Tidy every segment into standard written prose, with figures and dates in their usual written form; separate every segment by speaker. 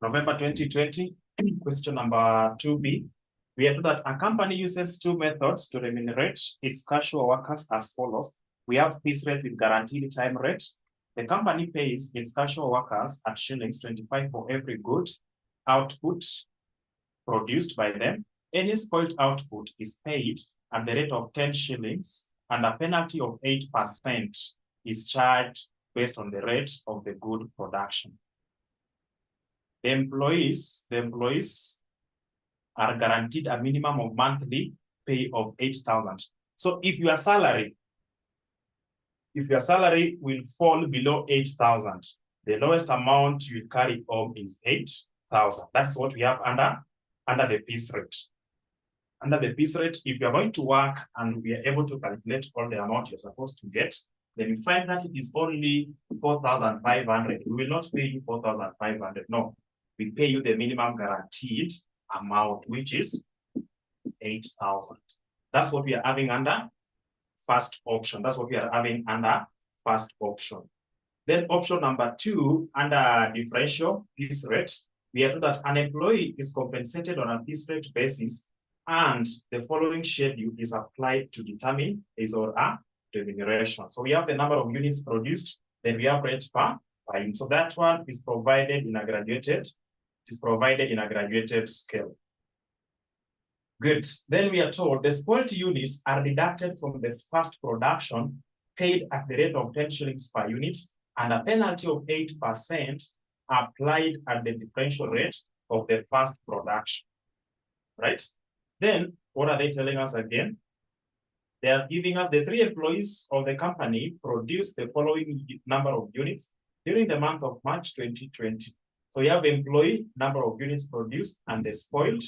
Speaker 1: November 2020, question number 2B. We have that a company uses two methods to remunerate its casual workers as follows. We have piece rate with guaranteed time rate. The company pays its casual workers at shillings 25 for every good output produced by them. Any spoiled output is paid at the rate of 10 shillings and a penalty of 8% is charged based on the rate of the good production. The employees are guaranteed a minimum of monthly pay of 8,000. So if your salary will fall below 8,000, the lowest amount you carry home is 8,000. That's what we have under the piece rate. Under the piece rate, if you are going to work and we are able to calculate all the amount you're supposed to get, then you find that it is only 4,500. We will not pay you 4,500. No, we pay you the minimum guaranteed amount, which is 8,000. That's what we are having under first option. That's what we are having under first option. Then option number 2, under differential piece rate, we are told that an employee is compensated on a piece rate basis and the following schedule is applied to determine his or her remuneration. So we have the number of units produced, then we have rate per unit. So that one is provided in a graduated, scale. Good. Then we are told the spoiled units are deducted from the first production, paid at the rate of 10 shillings per unit, and a penalty of 8% applied at the differential rate of the first production. Right? Then, what are they telling us again? They are giving us the 3 employees of the company produced the following number of units during the month of March 2020. So you have employee number of units produced and the spoiled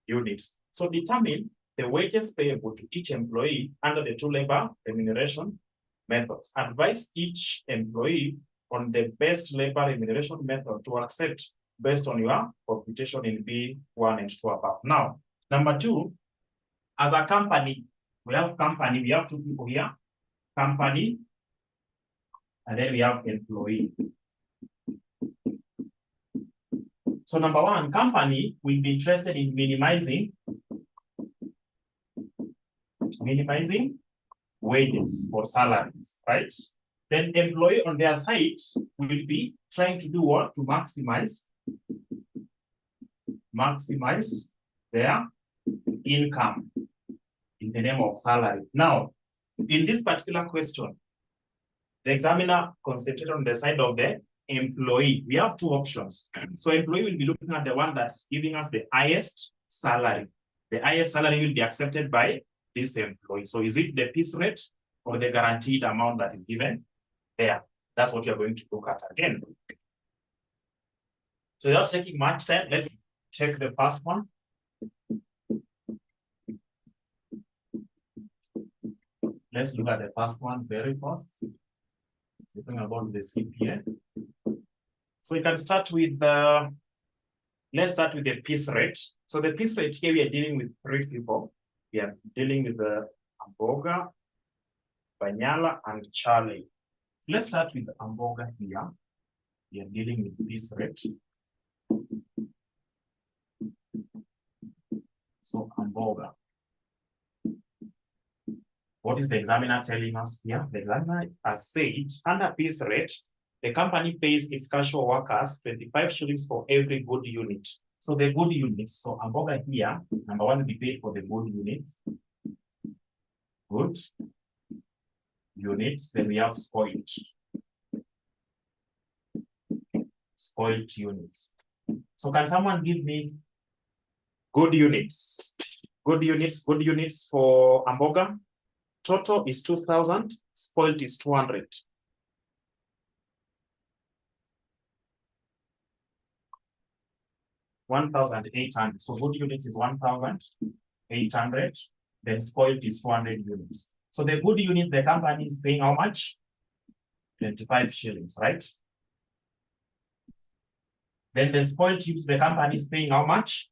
Speaker 1: units. So determine the wages payable to each employee under the 2 labor remuneration methods. Advise each employee on the best labor remuneration method to accept based on your computation in B1 and 2 above. Now, number 2, as a company, we have 2 people here, company, and then we have employee. So number 1, company will be interested in minimizing wages or salaries, right? Then employee on their side will be trying to do what? To maximize their income in the name of salary. Now, in this particular question, the examiner concentrated on the side of the employee. We have 2 options. So employee will be looking at the one that's giving us the highest salary. The highest salary will be accepted by this employee. So is it the piece rate or the guaranteed amount that is given there? That's what you're going to look at again. So without taking much time, let's take the first one. Let's look at the first one very first. Talking about the CPA. So you can start with the, let's start with the piece rate. So the piece rate here, we are dealing with 3 people. We are dealing with the Amboga, Banyala, and Charlie. Let's start with the Amboga here. We are dealing with piece rate. So Amboga. What is the examiner telling us here? The examiner has said, under piece rate, the company pays its casual workers 25 shillings for every good unit. So the good units, so Amboga here, number 1 will be paid for the good units. Good units, then we have spoiled. Spoiled units. So can someone give me good units? Good units for Amboga. Total is 2,000, spoiled is 200. $1,800. So good units is 1,800. Then spoiled is 400 units. So the good unit, the company is paying how much? 25 shillings, right? Then the spoiled units, the company is paying how much?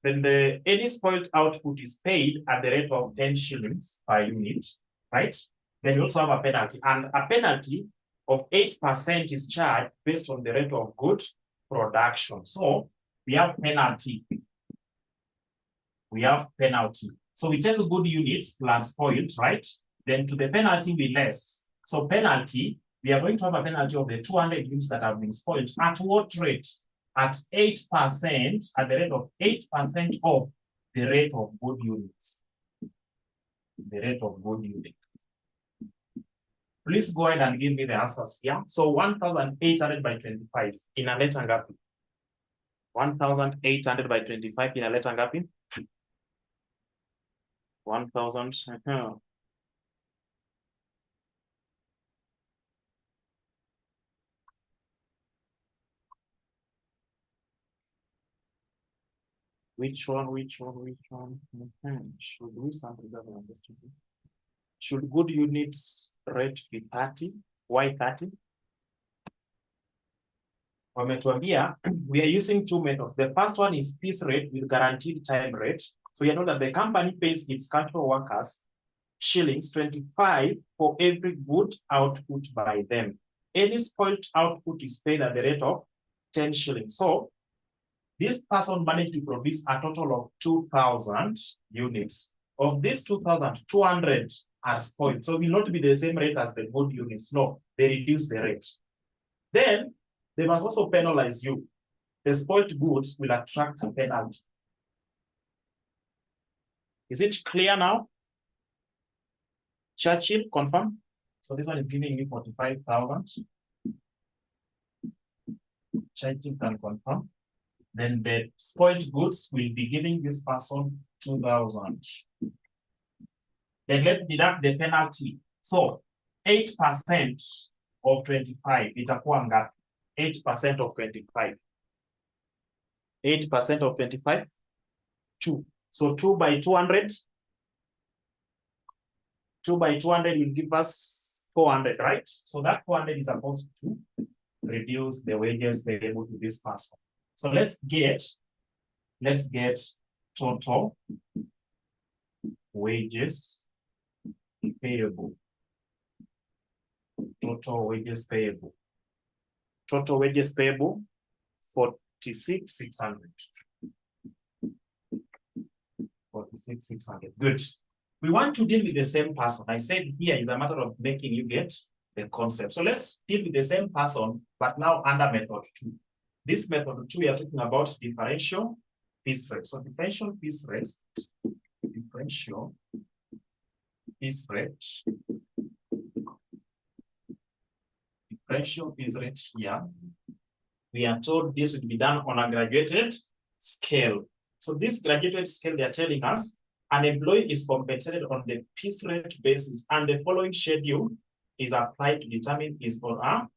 Speaker 1: Then any spoiled output is paid at the rate of 10 shillings per unit, right? Then you also have a penalty. And a penalty of 8% is charged based on the rate of good production. So we have penalty. We have penalty. So we take good units plus point, right? Then to the penalty we less. So penalty, we are going to have a penalty of the 200 units that have been spoiled. At what rate? At 8%, at the rate of 8% of the rate of good units. The rate of good units. Please go ahead and give me the answers here. So 1,800 by 25 in a letter ngapi? 1,800 by 25 in a letter ngapi? 1,000. Which one? Should we sample that and understand? Should good units rate be 30? Why 30? Wametuambia, we are using two methods. The first one is piece rate with guaranteed time rate. So you know that the company pays its casual workers shillings 25 for every good output by them. Any spoiled output is paid at the rate of 10 shillings. So this person managed to produce a total of 2,000 units. Of these 2,000, 200 are spoiled. So it will not be the same rate as the good units. No, they reduce the rate. Then they must also penalize you. The spoiled goods will attract a penalty. Is it clear now? Churchill, confirm. So this one is giving you 45,000. Churchill can confirm. Then the spoiled goods will be giving this person 2,000. Then let's deduct the penalty. So 8% of 25, itakuwa ngapi? 8% of 25. 8% of 25, 2. So 2 by 200. 2 by 200 will give us 400, right? So that 400 is supposed to reduce the wages payable to this person. So let's get total wages payable. Total wages payable. Total wages payable 46,600. 46,600. Good. We want to deal with the same person. I said here is a matter of making you get the concept. So let's deal with the same person, but now under method 2. This method 2, we are talking about differential piece rate. So differential piece rate, here. We are told this would be done on a graduated scale. So this graduated scale, they are telling us an employee is compensated on the piece rate basis, and the following schedule is applied to determine his or her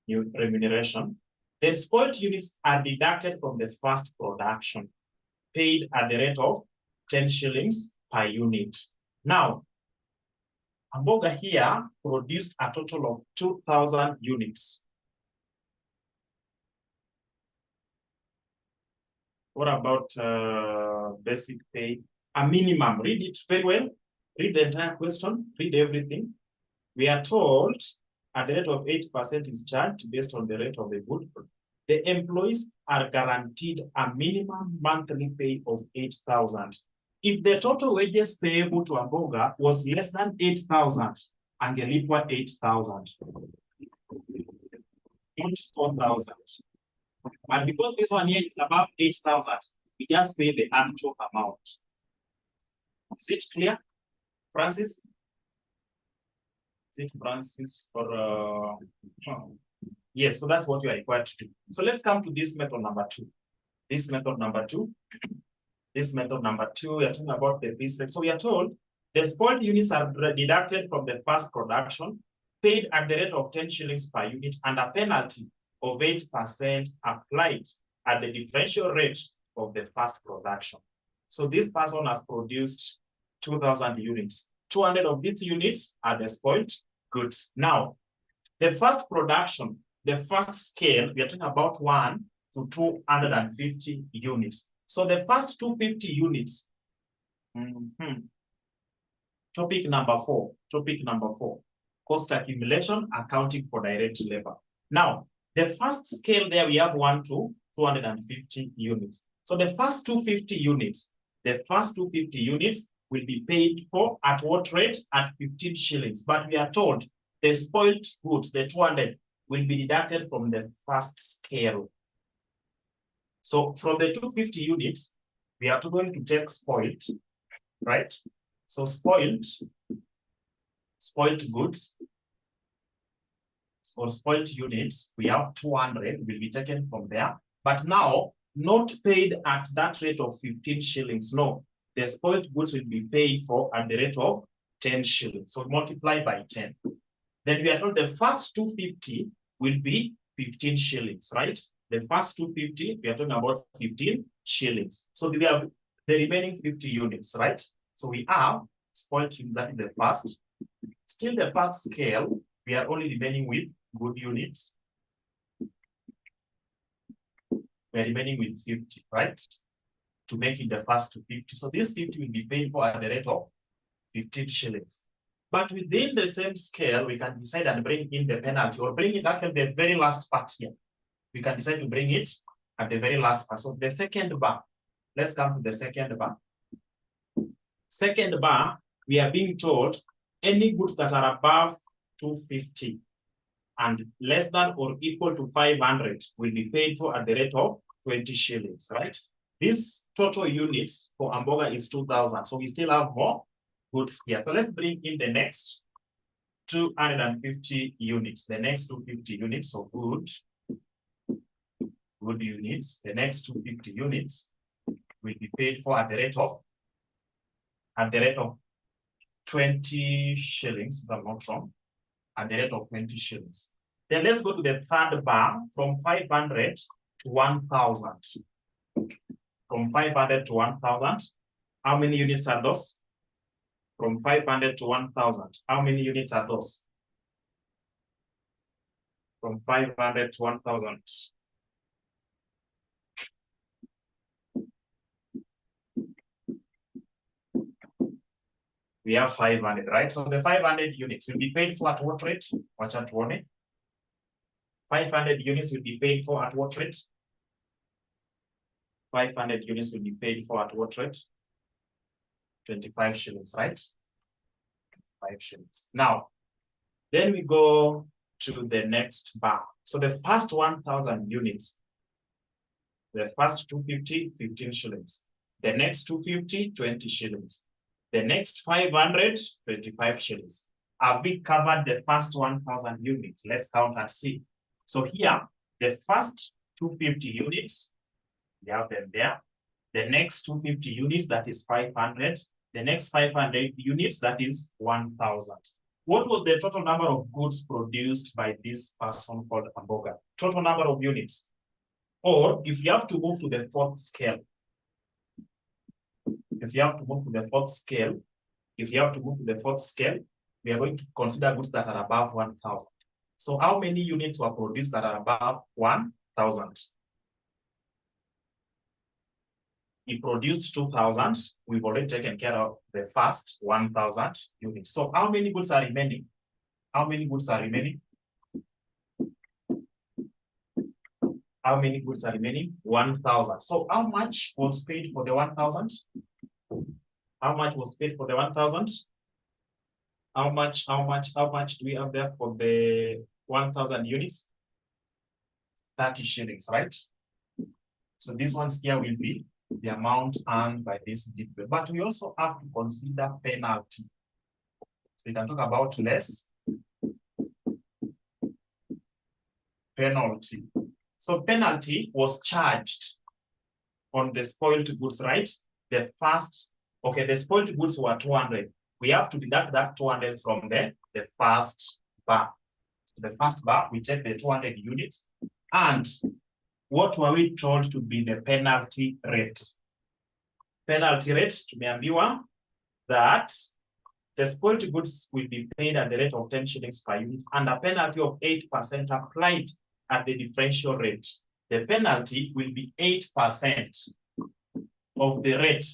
Speaker 1: new remuneration. Then spoiled units are deducted from the first production, paid at the rate of 10 shillings per unit. Now, Amboga here produced a total of 2,000 units. What about basic pay? A minimum. Read it very well. Read the entire question. Read everything. We are told at the rate of 8% is charged based on the rate of the good. The employees are guaranteed a minimum monthly pay of 8,000. If the total wages payable to Amboga was less than 8,000, angelipwa 8,000. Not 4,000. And because this one here is above 8,000, we just pay the actual amount. Is it clear, Francis? Is it Francis or yes, so that's what you are required to do. So let's come to this method number 2. This method number 2. This method number 2, we are talking about the piece rate. So we are told the spoiled units are deducted from the first production, paid at the rate of 10 shillings per unit, and a penalty of 8% applied at the differential rate of the first production. So this person has produced 2,000 units. 200 of these units are the spoiled goods. Now, the first production, the first scale, we are talking about 1 to 250 units. So the first 250 units, topic number 4. cost accumulation, accounting for direct labor. Now, the first scale there, we have 1 to 250 units. So the first 250 units, will be paid for at what rate? At 15 shillings. But we are told the spoiled goods, the 200, will be deducted from the first scale. So from the 250 units, we are going to take spoiled, right? So spoiled goods or spoiled units, we have 200 will be taken from there. But now, not paid at that rate of 15 shillings. No, the spoiled goods will be paid for at the rate of 10 shillings. So multiply by 10. Then we are told the first 250 will be 15 shillings, right? The first 250, we are talking about 15 shillings. So we have the remaining 50 units, right? So we have spoiled units, that is the first. Still the first scale, we are only remaining with good units. We are remaining with 50, right? To make it the first 250. So this 50 will be paid for at the rate of 15 shillings. But within the same scale, we can decide and bring in the penalty or bring it at the very last part here. We can decide to bring it at the very last part. So the second bar, let's come to the second bar. Second bar, we are being told any goods that are above 250 and less than or equal to 500 will be paid for at the rate of 20 shillings, right? This total units for hamburger is 2,000. So we still have more goods here. So let's bring in the next 250 units. The next 250 units, so good units. The next 250 units will be paid for at the rate of 20 shillings, if I'm not wrong, at the rate of 20 shillings. Then let's go to the third bar from 500 to 1,000. From 500 to 1,000, how many units are those? From 500 to 1,000, how many units are those? From 500 to 1,000. We have 500, right? So the 500 units will be paid for at what rate? Watch out, 500 units will be paid for at what rate? 500 units will be paid for at what rate? 25 shillings, right? 5 shillings. Now, then we go to the next bar. So the first 1,000 units, the first 250, 15 shillings. The next 250, 20 shillings. The next 500, 25 shillings. Have we covered the first 1,000 units? Let's count and see. So here, the first 250 units, we have them there. The next 250 units, that is 500. The next 500 units, that is 1,000. What was the total number of goods produced by this person called hamburger? Total number of units. Or if you have to move to the fourth scale, we are going to consider goods that are above 1,000. So how many units were produced that are above 1,000? He produced 2,000. We've already taken care of the first 1,000 units. So how many goods are remaining? How many goods are remaining? 1,000. So how much was paid for the 1,000? How much was paid for the 1,000? How much do we have there for the 1,000 units? 30 shillings, right? So these ones here will be the amount earned by this individual. But we also have to consider penalty. So we can talk about less penalty. So penalty was charged on the spoiled goods, right? The spoiled goods were 200. We have to deduct that 200 from the first bar. So the first bar, we take the 200 units. And what were we told to be the penalty rate? Penalty rate, tumeambiwa that the spoiled goods will be paid at the rate of 10 shillings per unit and a penalty of 8% applied at the differential rate. The penalty will be 8% of the rate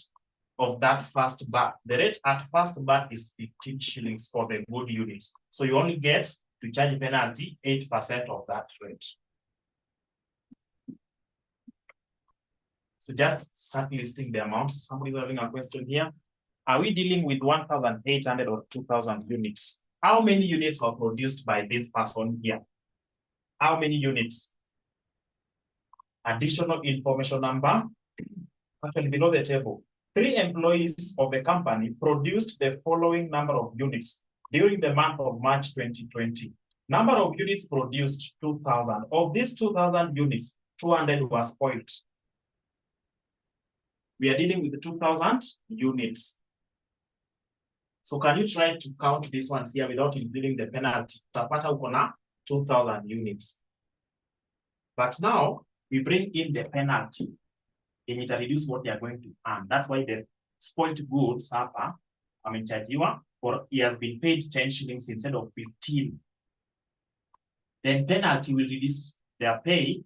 Speaker 1: of that first bar. The rate at first bar is 15 shillings for the good units. So you only get to charge penalty 8% of that rate. So just start listing the amounts. Somebody's having a question here. Are we dealing with 1,800 or 2,000 units? How many units are produced by this person here? How many units? Additional information number, actually below the table. 3 employees of the company produced the following number of units during the month of March 2020. Number of units produced, 2,000. Of these 2,000 units, 200 were spoiled. We are dealing with 2,000 units. So can you try to count this one here without including the penalty? Utapata uko na 2,000 units. But now we bring in the penalty and it will reduce what they are going to earn. That's why the spoiled goods hapa amechajiwa or he has been paid 10 shillings instead of 15. Then penalty will reduce their pay.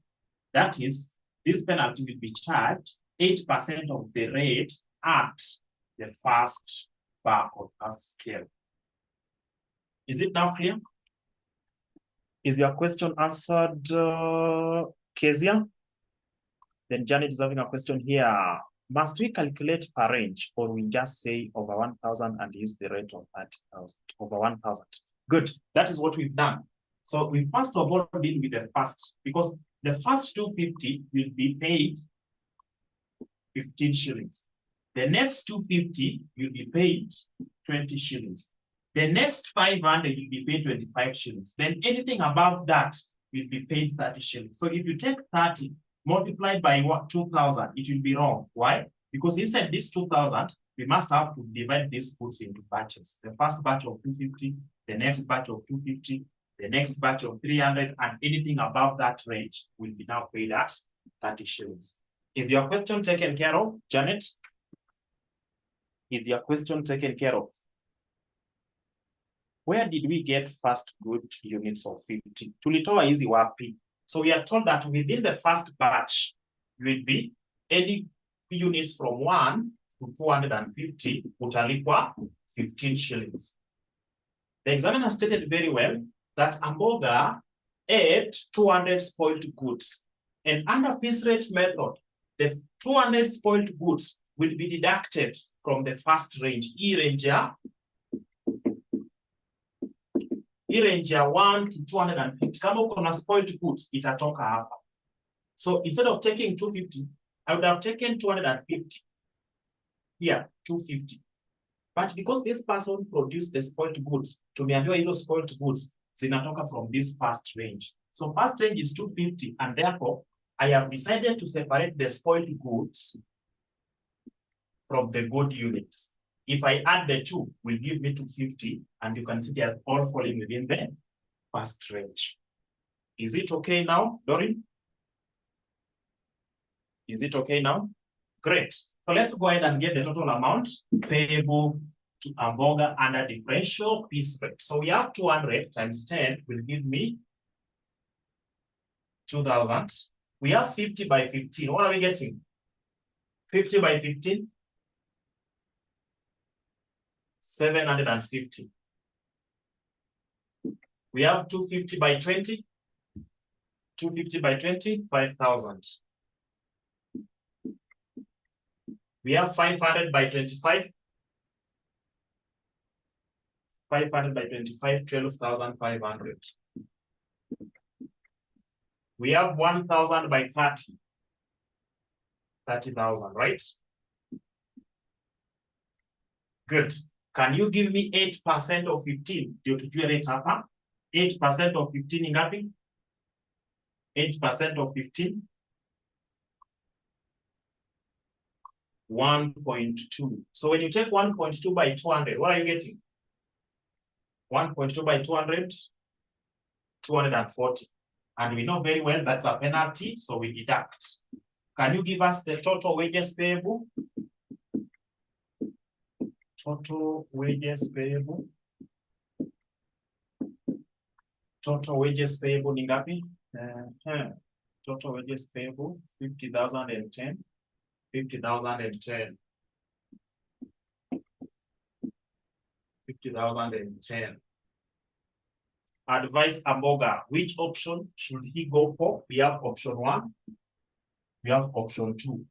Speaker 1: That is, this penalty will be charged 8% of the rate at the first bar or first scale. Is it now clear? Is your question answered, Kezia? Then Janet is having a question here. Must we calculate per range or we just say over 1,000 and use the rate of 30,000 over 1,000? Good. That is what we've done. So we first of all deal with the first, because the first 250 will be paid 15 shillings. The next 250 will be paid 20 shillings. The next 500 will be paid 25 shillings. Then anything above that will be paid 30 shillings. So if you take 30 multiplied by what 2,000, it will be wrong. Why? Because inside this 2,000, we must have to divide these goods into batches. The first batch of 250, the next batch of 250, the next batch of 300, and anything above that range will be now paid at 30 shillings. Is your question taken care of, Janet? Is your question taken care of? Where did we get first good units of 50? Tulitoa hizi wapi? So we are told that within the first batch will be any units from 1 to 250 utalipwa 15 shillings. The examiner stated very well that Amboga ate 200 spoiled goods. And under piece rate method, the 200 spoiled goods will be deducted from the first range. Range 1 to 250. Kama uko na spoiled goods, itatoka hapa. So instead of taking 250, I would have taken 250. Here, 250. But because this person produced the spoiled goods, tumeambiwa hizo spoiled goods zinatoka from this first range. So first range is 250, and therefore I have decided to separate the spoiled goods from the good units. If I add the two, will give me 250, and you can see they are all falling within the first range. Is it okay now, Dorin? Is it okay now? Great. So let's go ahead and get the total amount payable to Amboga under differential piece rate. So we have 200 times 10 will give me 2,000. We have 50 by 15. What are we getting? 50 by 15? 750. We have 250 by 20. 250 by 20, 5,000. We have 500 by 25. 500 by 25, 12,500. We have 1,000 by 30. 30,000, right? Good. Can you give me 8% of 15? Ndio tujue rate hapa. 8% of 15 ni ngapi? 8% of 15. 1.2. So when you take 1.2 by 200, what are you getting? 1.2 by 200, 240. And we know very well that's a penalty, so we deduct. Can you give us the total wages payable? Total wages payable. Total wages payable ni ngapi? Total wages payable 50,010. 50,010. 50,010. Advise Amoga, which option should he go for? We have option 1. We have option 2.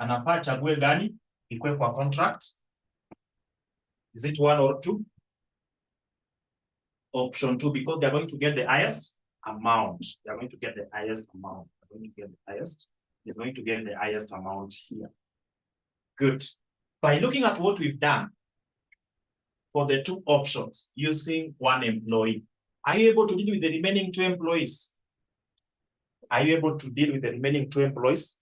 Speaker 1: Anafaa chague gani? Ikwe kwa contract. Is it 1 or 2? Option 2, because they are going to get the highest amount. They are going to get the highest amount. They're going to get the highest. He's going to get the highest amount here. Good. By looking at what we've done for the 2 options using 1 employee, are you able to deal with the remaining 2 employees? Are you able to deal with the remaining 2 employees?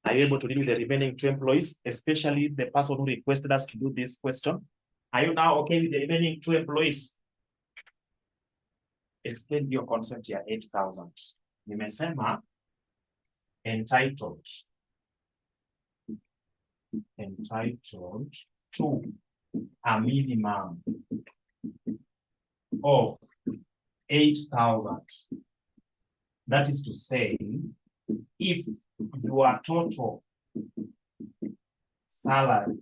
Speaker 1: Are you able to deal with the remaining 2 employees, especially the person who requested us to do this question? Are you now okay with the remaining 2 employees? Explain your concept here, 8,000. Nimesema entitled to a minimum of 8,000. That is to say, if your total salary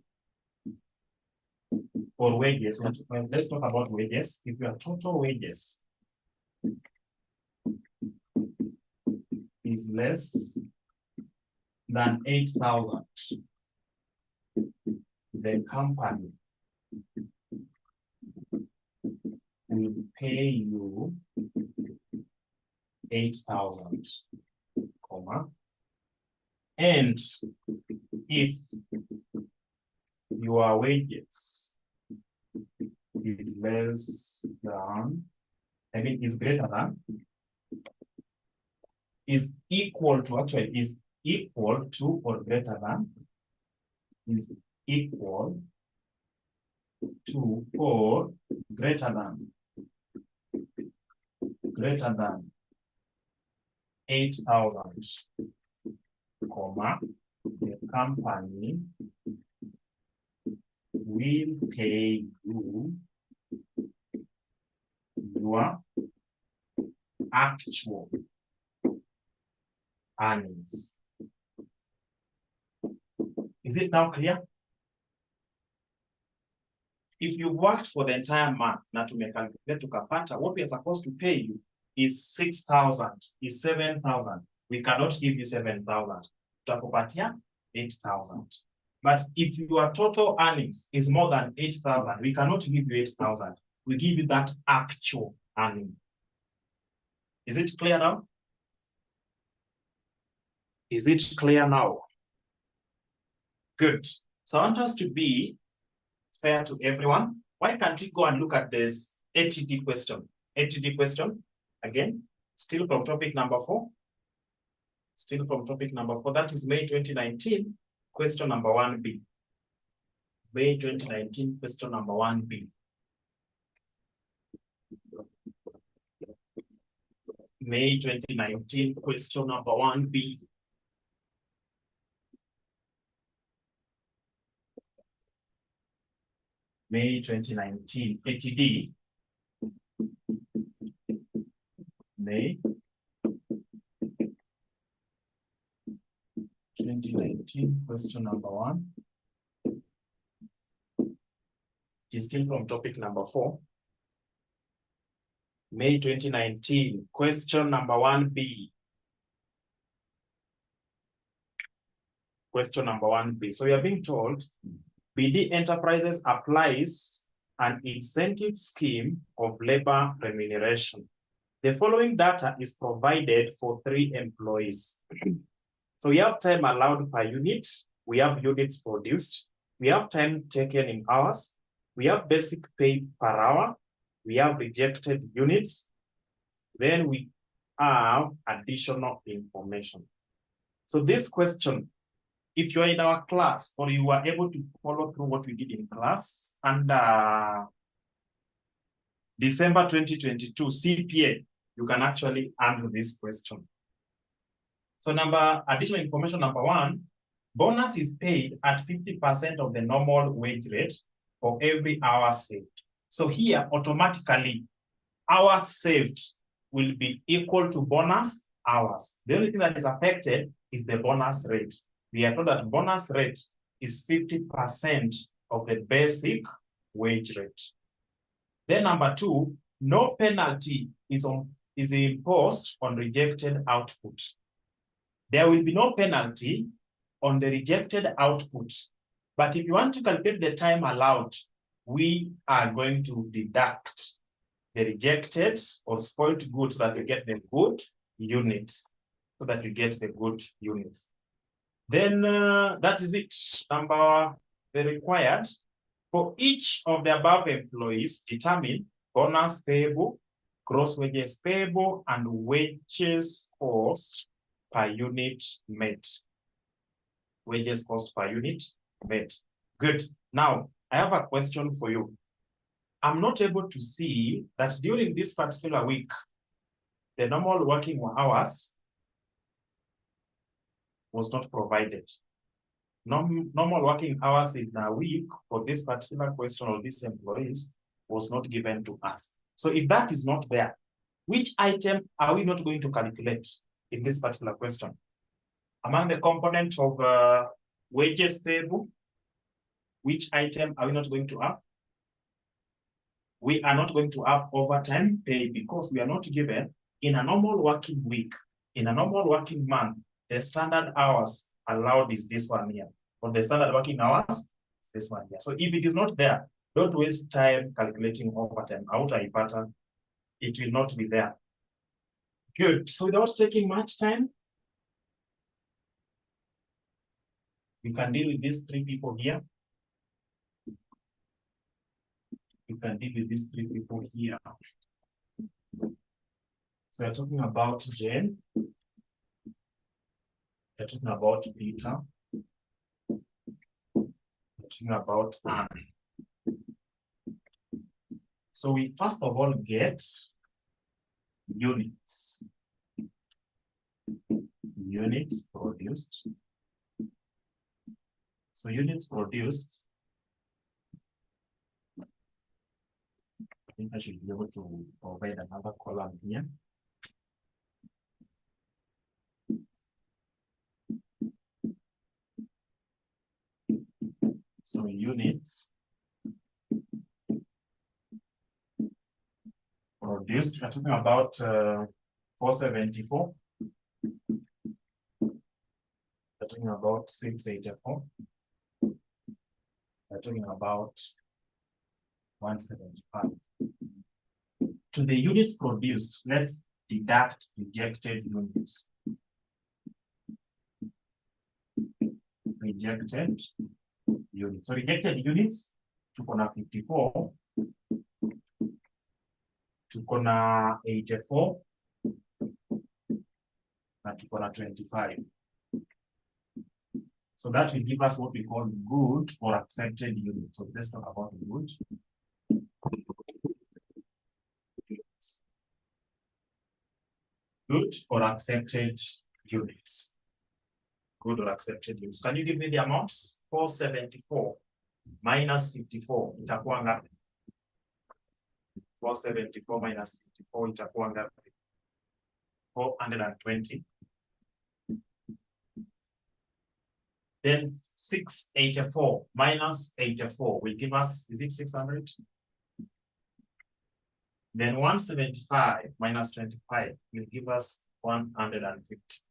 Speaker 1: or wages, let's talk about wages. If your total wages is less than 8,000, the company will pay you 8,000, and if your wages is less than, is greater than, is equal to, actually is equal to or greater than, is equal to or greater than 8,000, the company will pay you your actual earnings. Is it now clear? If you worked for the entire month, na tumecalculate tukapata, what we are supposed to pay you is 6,000, is 7,000. We cannot give you 7,000. Tutakupatia 8,000. But if your total earnings is more than 8,000, we cannot give you 8,000. We give you that actual earning. Is it clear now? Is it clear now? Good. So I want us to be fair to everyone. Why can't we go and look at this ATD question? ATD question, again, still from topic number 4. Still from topic number 4. That is May 2019, question number 1B. May 2019, question number 1B. May 2019, question number 1B. May 2019, ATD. May 2019, question number 1. It is still from topic number 4. May 2019, question number 1B. Question number 1B. So we are being told BD Enterprises applies an incentive scheme of labor remuneration. The following data is provided for 3 employees. So we have time allowed per unit, we have units produced, we have time taken in hours, we have basic pay per hour, we have rejected units, then we have additional information. So this question, if you are in our class or you are able to follow through what we did in class under December 2022 CPA, you can actually answer this question. So additional information number 1, bonus is paid at 50% of the normal wage rate for every hour saved. So here, automatically, hours saved will be equal to bonus hours. The only thing that is affected is the bonus rate. We are told that bonus rate is 50% of the basic wage rate. Then number 2, no penalty is imposed on rejected output. There will be no penalty on the rejected output. But if you want to calculate the time allowed, we are going to deduct the rejected or spoiled goods so that you get the good units. So that you get the good units. Then that is it. The required. For each of the above employees, determine bonus payable, gross wages payable, and wages cost per unit made. Wages cost per unit made. Good. Now, I have a question for you. I'm not able to see that during this particular week, the normal working hours was not provided. Normal working hours in a week for this particular question or these employees was not given to us. So if that is not there, which item are we not going to calculate in this particular question? Among the components of wages payable, which item are we not going to have? We are not going to have overtime pay because we are not given in a normal working week, in a normal working month, the standard hours allowed is this one here. For the standard working hours, it's this one here. So if it is not there, don't waste time calculating overtime. Utaipata, it will not be there. Good. So without taking much time, you can deal with these 3 people here. You can deal with these 3 people here. So we're talking about Jane. We're talking about Peter. We're talking about Anne. So we first of all get units. Units produced. So units produced. I think I should be able to provide another column here. So units produced, we're talking about 474. We're talking about 684. We're talking about 175. To the units produced, let's deduct rejected units. Rejected units. So rejected units, tuko na 54, tuko na 84, na tuko na 25. So that will give us what we call good or accepted units. So let's talk about good. Good or accepted units. Good or accepted units. Can you give me the amounts? 474 minus 54 itakuwa ngapi? 474 minus 54 itakuwa ngapi? 420. Then 684 minus 84 will give us, is it 600? Then 175 minus 25 will give us 150.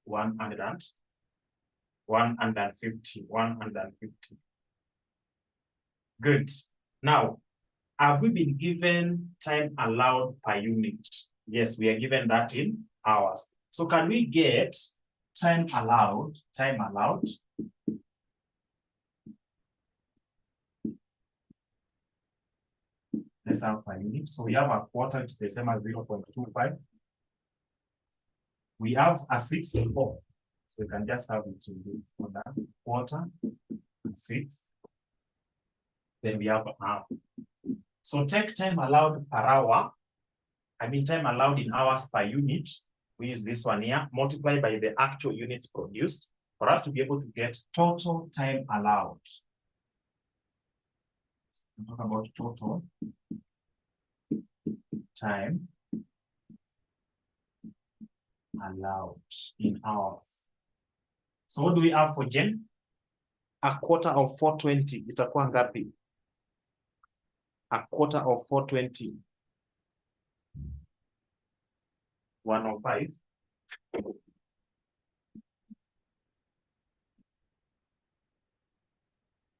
Speaker 1: 150. Good. Now, have we been given time allowed per unit? Yes, we are given that in hours. So can we get time allowed? Let's have per unit. So we have a quarter, which is the same as 0.25. We have a 64. So we can just have it in this order. Quarter, 6. Then we have half. So take time allowed per hour. I mean time allowed in hours per unit. We use this one here, multiply by the actual units produced for us to be able to get total time allowed. So we talk about total time allowed in hours. So what do we have for Jen? A quarter of 420 itakuwa ngapi? A quarter of 420. 105.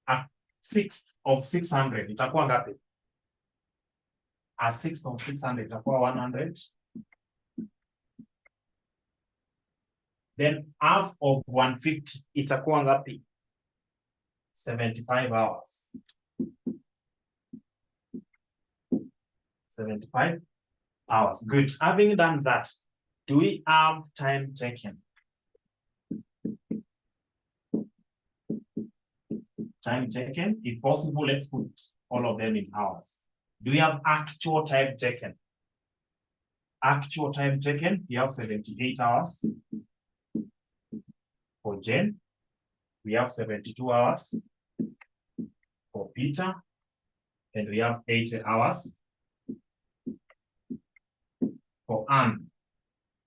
Speaker 1: A sixth of 600 itakuwa ngapi? A sixth of 600 itakuwa 100. Then half of 150 itakuwa ngapi? 75 hours. 75 hours. Good. Having done that, do we have time taken? Time taken, if possible, let's put all of them in hours. Do we have actual time taken? Actual time taken, we have 78 hours. For Jen, we have 72 hours. For Peter, and we have 80 hours. For Anne,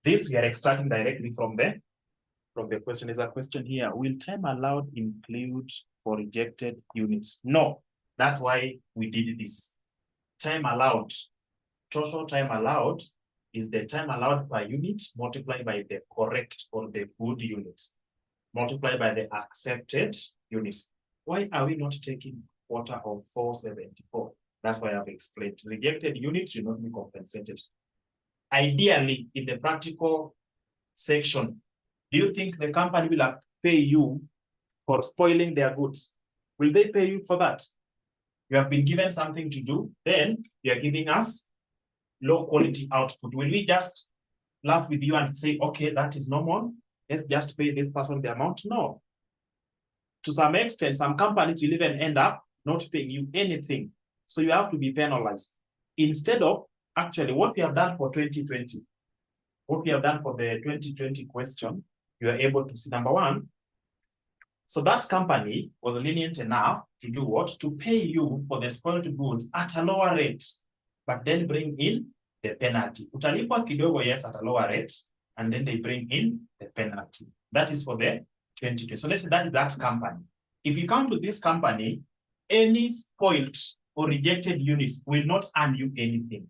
Speaker 1: this we are extracting directly from the question. There's a question here. Will time allowed include for rejected units? No, that's why we did this. Time allowed, total time allowed is the time allowed per unit multiplied by the correct or the good units, multiplied by the accepted units. Why are we not taking quarter of 474? That's why I've explained. Rejected units will not be compensated. Ideally, in the practical section, do you think the company will pay you for spoiling their goods? Will they pay you for that? You have been given something to do, then you are giving us low quality output. Will we just laugh with you and say, okay, that is normal, let's just pay this person the amount? No. To some extent, some companies will even end up not paying you anything. So you have to be penalized. Instead of, actually, what we have done for 2020, what we have done for the 2020 question, you are able to see, number one, so that company was lenient enough to do what? To pay you for the spoiled goods at a lower rate, but then bring in the penalty. Utalipwa kidogo, yes, at a lower rate, and then they bring in the penalty. That is for the 2020. So let's say that is that company. If you come to this company, any spoiled or rejected units will not earn you anything.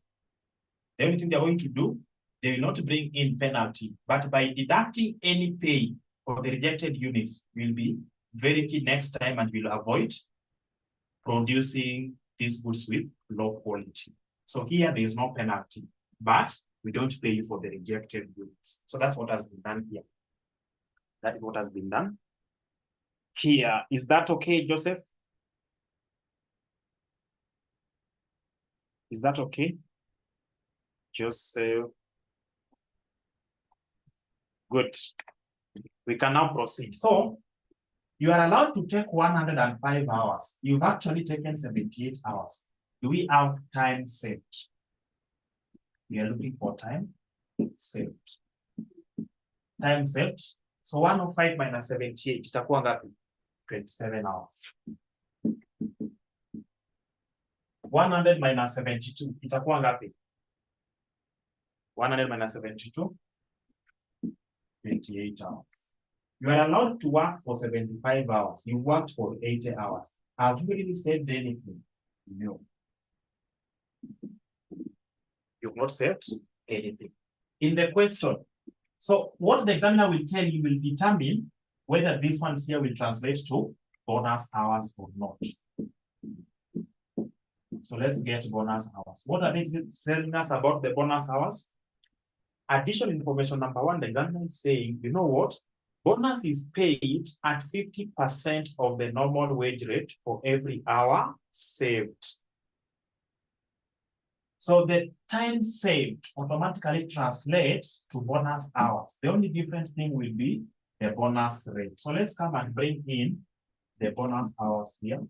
Speaker 1: The only thing they're going to do, they will not bring in penalty, but by deducting any pay for the rejected units will be very key next time and will avoid producing these goods with low quality. So here there is no penalty, but we don't pay you for the rejected units. So that's what has been done here. That is what has been done here. Is that okay, Joseph? Is that okay? Joseph. Good. We can now proceed. So you are allowed to take 105 hours. You've actually taken 78 hours. Do we have time saved? We are looking for time saved. Time saved. So 105 minus 78 itakuwa ngapi? 27 hours. 100 minus 72 itakuwa ngapi? 100 minus 72, 28 hours. You are allowed to work for 75 hours. You worked for 80 hours. Have you really saved anything? No. You've not saved anything. In the question, so what the examiner will tell you will determine whether this one here will translate to bonus hours or not. So let's get bonus hours. What are they telling us about the bonus hours? Additional information number one, the examiner is saying, you know what? Bonus is paid at 50% of the normal wage rate for every hour saved. So the time saved automatically translates to bonus hours. The only different thing will be the bonus rate. So let's come and bring in the bonus hours here.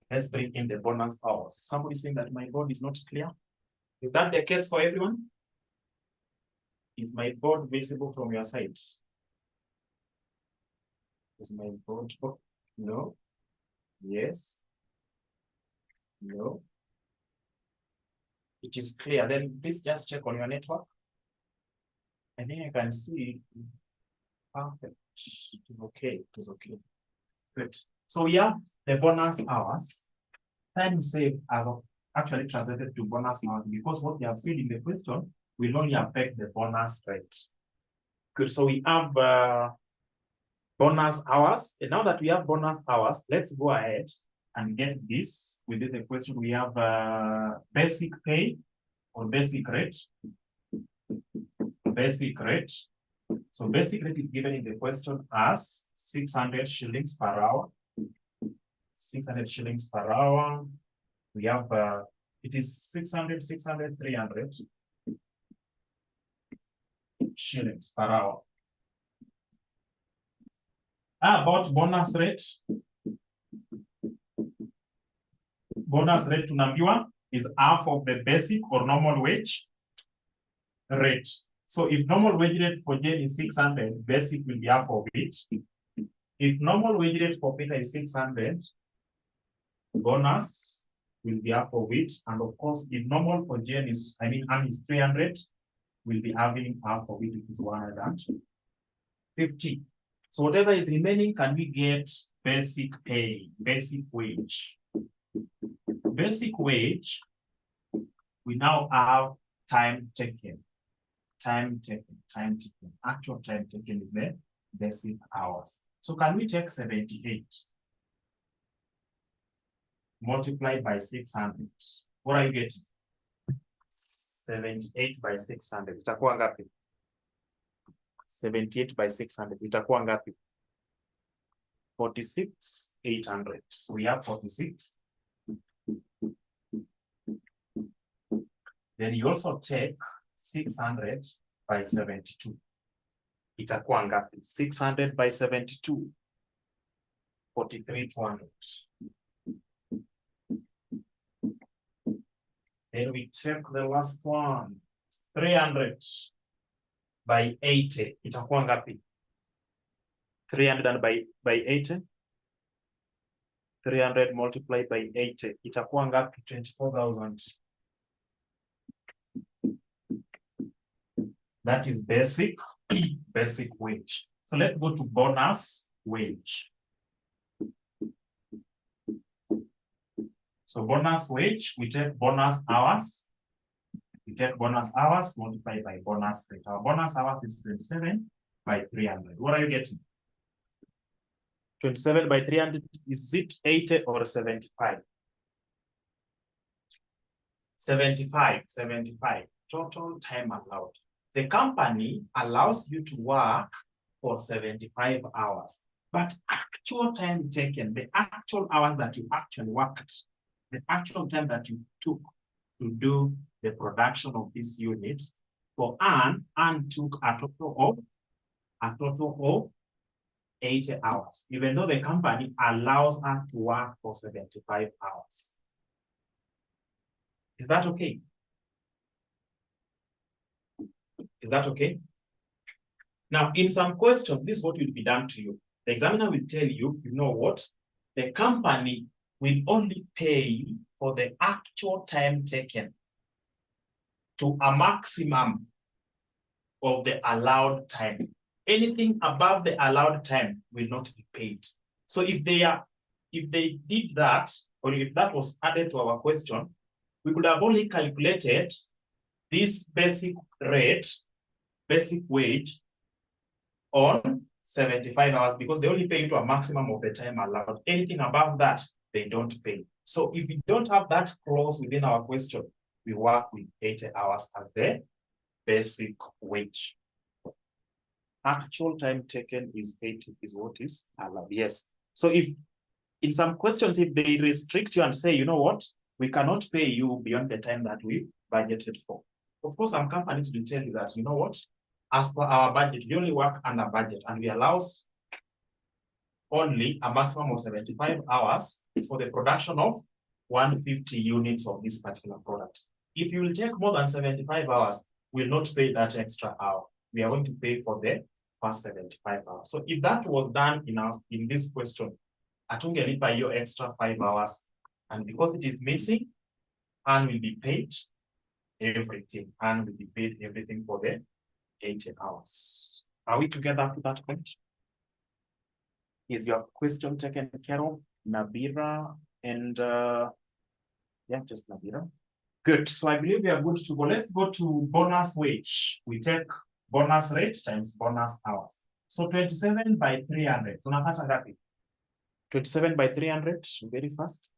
Speaker 1: Let's bring in the bonus hours. Somebody saying that my board is not clear. Is that the case for everyone? Is my board visible from your side? Is my board? No. Yes. No. It is clear. Then please just check on your network. I think I can see it's perfect. Okay, it's okay. Good. So we have the bonus hours. Time saved as of actually translated to bonus hours because what we have seen in the question will only affect the bonus rate. Good. So we have bonus hours. And now that we have bonus hours, let's go ahead and get this. Within the question, we have basic pay or basic rate. Basic rate. So basic rate is given in the question as 600 shillings per hour. 600 shillings per hour. We have, it is 600, 300 shillings per hour. About bonus rate. Bonus rate tunaambiwa is half of the basic or normal wage rate. So if normal wage rate for Jane is 600, basic will be half of it. If normal wage rate for Peter is 600, bonus will be half of it. And of course, if normal for Jane is, Anne is 300, we'll be having half of it, which is 150. So whatever is remaining, can we get basic pay, basic wage? Basic wage, we now have time taken. Time taken, actual time taken in the basic hours. So can we take 78 multiplied by 600? What are you getting? 78 by 600. Itakuwa ngapi? 78 by 600. Itakuwa ngapi? 46,800. So we have 46. Then you also take 600 by 72. Itakuwa ngapi? 600 by 72. 43,200. Then we take the last one. 300 by 80. Itakuwa ngapi? 300 by 80. 300 multiplied by 80. Itakuwa ngapi? 24,000. That is basic, basic wage. So let's go to bonus wage. So bonus wage, we take bonus hours. We take bonus hours multiplied by bonus rate. Our bonus hours is 27 by 300. What are you getting? 27 by 300, is it 80 or 75? 75. Total time allowed. The company allows you to work for 75 hours, but actual time taken, the actual hours that you actually worked, the actual time that you took to do the production of these units, for Anne took a total of 80 hours, even though the company allows her to work for 75 hours. Is that okay? Is that okay? Now, in some questions, this is what will be done to you. The examiner will tell you, you know what? The company will only pay for the actual time taken to a maximum of the allowed time. Anything above the allowed time will not be paid. So if they did that, or if that was added to our question, we could have only calculated this basic rate, basic wage on 75 hours because they only pay you to a maximum of the time allowed. Anything above that, they don't pay. So if we don't have that clause within our question, we work with 80 hours as the basic wage. Actual time taken is 80 is what is allowed. Yes. So if in some questions, if they restrict you and say, you know what, we cannot pay you beyond the time that we budgeted for. Of course, some companies will tell you that, you know what, as per our budget, we only work under budget and we allow only a maximum of 75 hours for the production of 150 units of this particular product. If you will take more than 75 hours, we will not pay that extra hour. We are going to pay for the first 75 hours. So if that was done in this question, atungelipa hiyo extra 5 hours, and because it is missing, and will be paid everything, and will be paid everything for the 80 hours. Are we together up to that point? Is your question taken care of, Nabira and yeah, just Nabira? Good. So I believe we are good to go. Let's go to bonus wage. We take bonus rate times bonus hours. So 27 by 300. Tunapata ngapi? 27 by 300, very fast.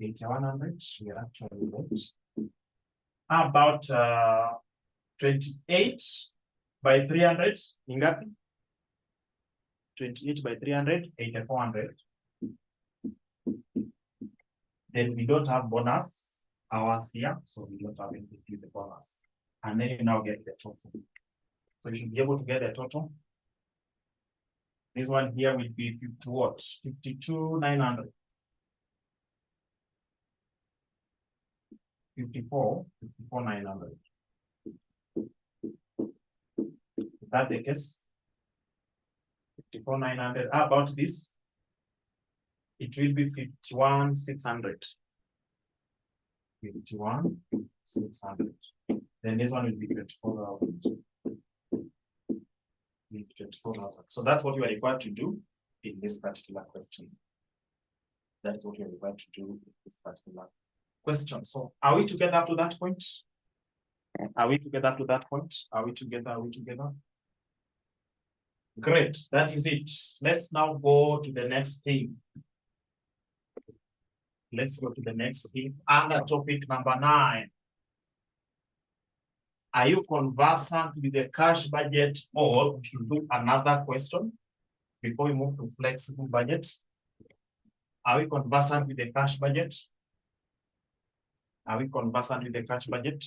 Speaker 1: 8100, we are actually right. How about 28 by 300, ngapi? 28 by 300, 8400. Then we don't have bonus hours here, so we don't have anything with the bonus. And then you now get the total. So you should be able to get the total. This one here will be 50 what? 52,900. 54,900. Is that the case? 54,900. How about this? It will be 51,600. 51,600. Then this one will be 24,000. 24,000. So that's what you are required to do in this particular question. That's what you are required to do in this particular question. So are we together up to that point? Are we together up to that point? Are we together? Are we together? Great. That is it. Let's now go to the next thing. Let's go to the next thing. Under topic number 9. Are you conversant with the cash budget, or we should do another question before we move to flexible budget? Are we conversant with the cash budget? Are we conversant with the cash budget?